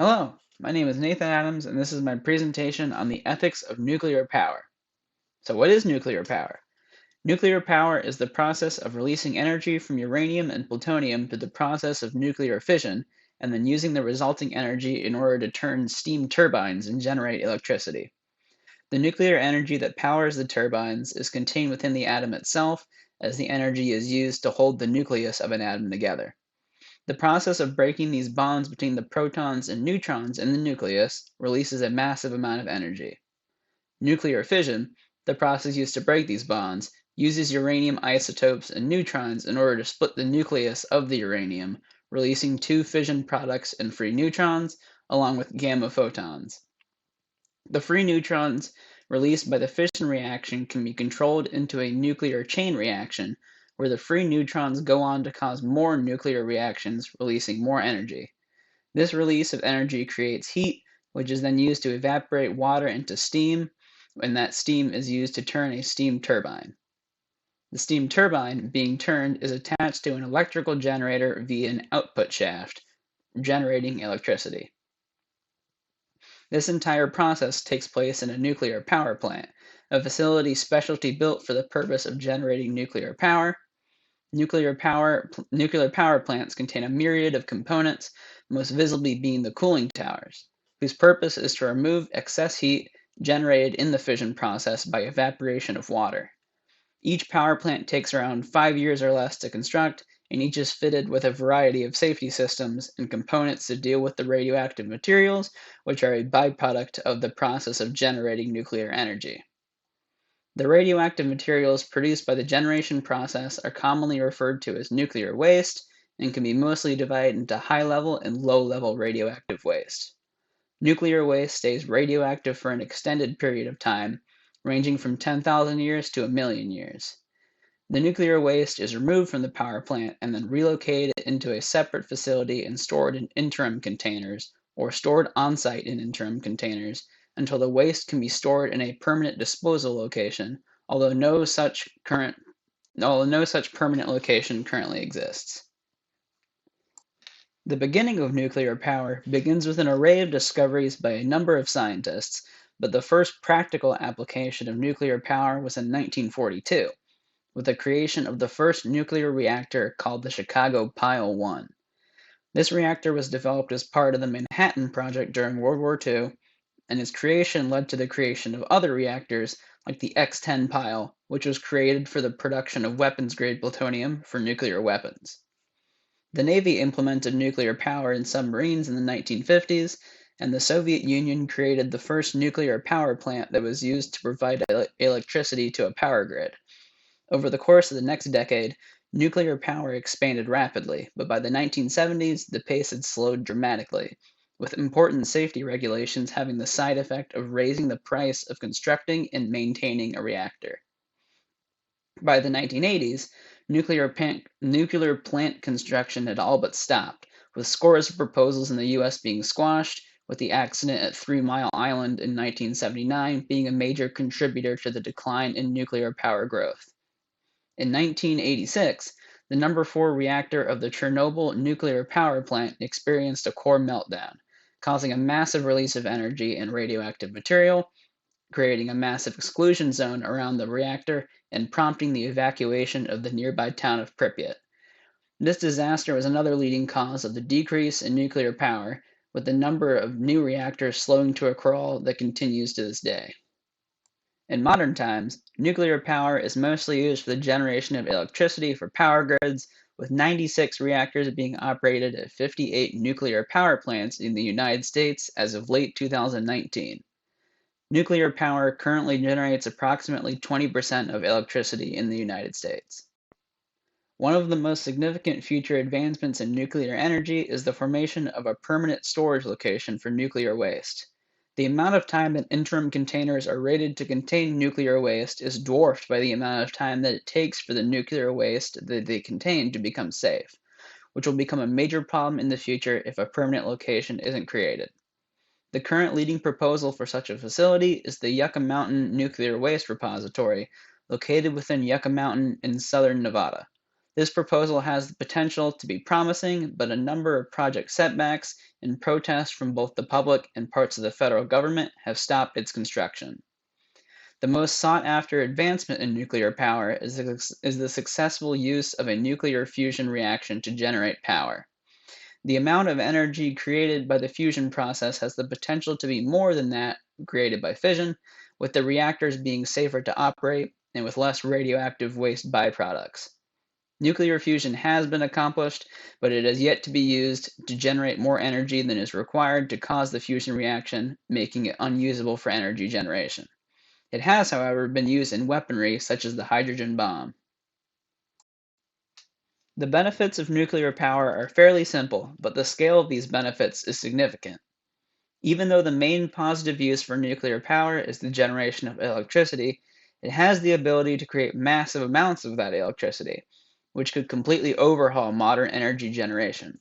Hello, my name is Nathan Adams, and this is my presentation on the ethics of nuclear power. So, what is nuclear power? Nuclear power is the process of releasing energy from uranium and plutonium through the process of nuclear fission, and then using the resulting energy in order to turn steam turbines and generate electricity. The nuclear energy that powers the turbines is contained within the atom itself, as the energy is used to hold the nucleus of an atom together. The process of breaking these bonds between the protons and neutrons in the nucleus releases a massive amount of energy. Nuclear fission, the process used to break these bonds, uses uranium isotopes and neutrons in order to split the nucleus of the uranium, releasing two fission products and free neutrons, along with gamma photons. The free neutrons released by the fission reaction can be controlled into a nuclear chain reaction, where the free neutrons go on to cause more nuclear reactions, releasing more energy. This release of energy creates heat, which is then used to evaporate water into steam, and that steam is used to turn a steam turbine. The steam turbine, being turned, is attached to an electrical generator via an output shaft, generating electricity. This entire process takes place in a nuclear power plant, a facility specialty built for the purpose of generating nuclear power. Nuclear power plants contain a myriad of components, most visibly being the cooling towers, whose purpose is to remove excess heat generated in the fission process by evaporation of water. Each power plant takes around 5 years or less to construct, and each is fitted with a variety of safety systems and components to deal with the radioactive materials, which are a byproduct of the process of generating nuclear energy. The radioactive materials produced by the generation process are commonly referred to as nuclear waste and can be mostly divided into high level and low level radioactive waste. Nuclear waste stays radioactive for an extended period of time, ranging from 10,000 years to a million years. The nuclear waste is removed from the power plant and then relocated into a separate facility and stored in interim containers, or stored on site in interim containers, until the waste can be stored in a permanent disposal location, although no such permanent location currently exists. The beginning of nuclear power begins with an array of discoveries by a number of scientists, but the first practical application of nuclear power was in 1942, with the creation of the first nuclear reactor called the Chicago Pile 1. This reactor was developed as part of the Manhattan Project during World War II, and its creation led to the creation of other reactors like the X-10 pile, which was created for the production of weapons-grade plutonium for nuclear weapons. The Navy implemented nuclear power in submarines in the 1950s, and the Soviet Union created the first nuclear power plant that was used to provide electricity to a power grid. Over the course of the next decade, nuclear power expanded rapidly, but by the 1970s, the pace had slowed dramatically, with important safety regulations having the side effect of raising the price of constructing and maintaining a reactor. By the 1980s, nuclear plant construction had all but stopped, with scores of proposals in the US being squashed, with the accident at 3 Mile Island in 1979 being a major contributor to the decline in nuclear power growth. In 1986, the number 4 reactor of the Chernobyl nuclear power plant experienced a core meltdown, causing a massive release of energy and radioactive material, creating a massive exclusion zone around the reactor and prompting the evacuation of the nearby town of Pripyat. This disaster was another leading cause of the decrease in nuclear power, with the number of new reactors slowing to a crawl that continues to this day. In modern times, nuclear power is mostly used for the generation of electricity for power grids, with 96 reactors being operated at 58 nuclear power plants in the United States as of late 2019. Nuclear power currently generates approximately 20% of electricity in the United States. One of the most significant future advancements in nuclear energy is the formation of a permanent storage location for nuclear waste. The amount of time that interim containers are rated to contain nuclear waste is dwarfed by the amount of time that it takes for the nuclear waste that they contain to become safe, which will become a major problem in the future if a permanent location isn't created. The current leading proposal for such a facility is the Yucca Mountain Nuclear Waste Repository, located within Yucca Mountain in southern Nevada. This proposal has the potential to be promising, but a number of project setbacks and protests from both the public and parts of the federal government have stopped its construction. The most sought after advancement in nuclear power is the successful use of a nuclear fusion reaction to generate power. The amount of energy created by the fusion process has the potential to be more than that created by fission, with the reactors being safer to operate and with less radioactive waste byproducts. Nuclear fusion has been accomplished, but it has yet to be used to generate more energy than is required to cause the fusion reaction, making it unusable for energy generation. It has, however, been used in weaponry such as the hydrogen bomb. The benefits of nuclear power are fairly simple, but the scale of these benefits is significant. Even though the main positive use for nuclear power is the generation of electricity, it has the ability to create massive amounts of that electricity, which could completely overhaul modern energy generation.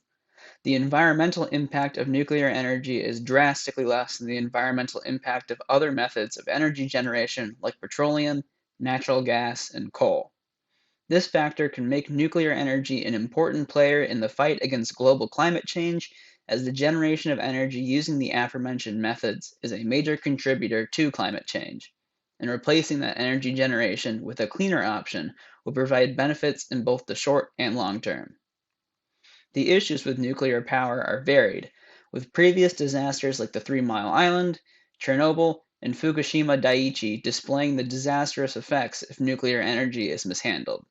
The environmental impact of nuclear energy is drastically less than the environmental impact of other methods of energy generation like petroleum, natural gas, and coal. This factor can make nuclear energy an important player in the fight against global climate change, as the generation of energy using the aforementioned methods is a major contributor to climate change. And replacing that energy generation with a cleaner option will provide benefits in both the short and long term. The issues with nuclear power are varied, with previous disasters like the Three Mile Island, Chernobyl, and Fukushima Daiichi displaying the disastrous effects if nuclear energy is mishandled.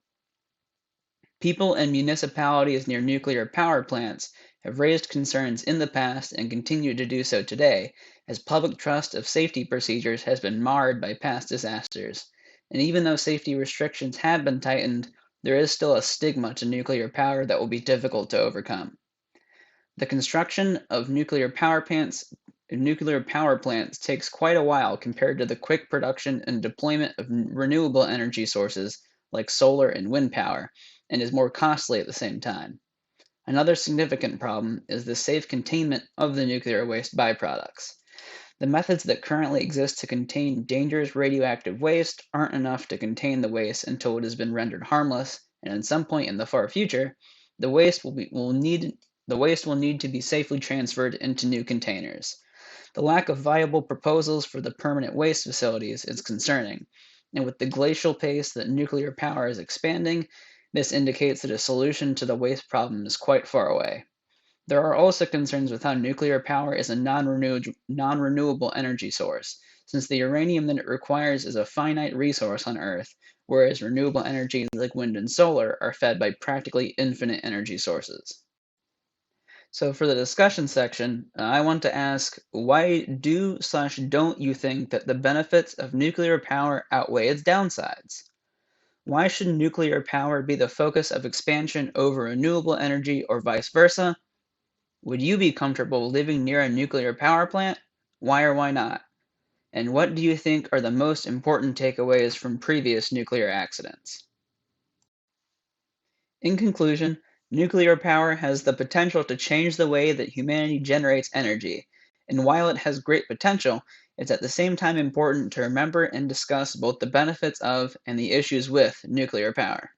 People and municipalities near nuclear power plants have raised concerns in the past and continue to do so today, as public trust of safety procedures has been marred by past disasters. And even though safety restrictions have been tightened, there is still a stigma to nuclear power that will be difficult to overcome. The construction of nuclear power plants takes quite a while compared to the quick production and deployment of renewable energy sources like solar and wind power, and is more costly at the same time. Another significant problem is the safe containment of the nuclear waste byproducts. The methods that currently exist to contain dangerous radioactive waste aren't enough to contain the waste until it has been rendered harmless, and at some point in the far future, the waste will need to be safely transferred into new containers. The lack of viable proposals for the permanent waste facilities is concerning, and with the glacial pace that nuclear power is expanding, this indicates that a solution to the waste problem is quite far away. There are also concerns with how nuclear power is a non-renewable energy source, since the uranium that it requires is a finite resource on Earth, whereas renewable energies like wind and solar are fed by practically infinite energy sources. So for the discussion section, I want to ask, why do/don't you think that the benefits of nuclear power outweigh its downsides? Why should nuclear power be the focus of expansion over renewable energy or vice versa? Would you be comfortable living near a nuclear power plant? Why or why not? And what do you think are the most important takeaways from previous nuclear accidents? In conclusion, nuclear power has the potential to change the way that humanity generates energy. And while it has great potential, it's at the same time important to remember and discuss both the benefits of and the issues with nuclear power.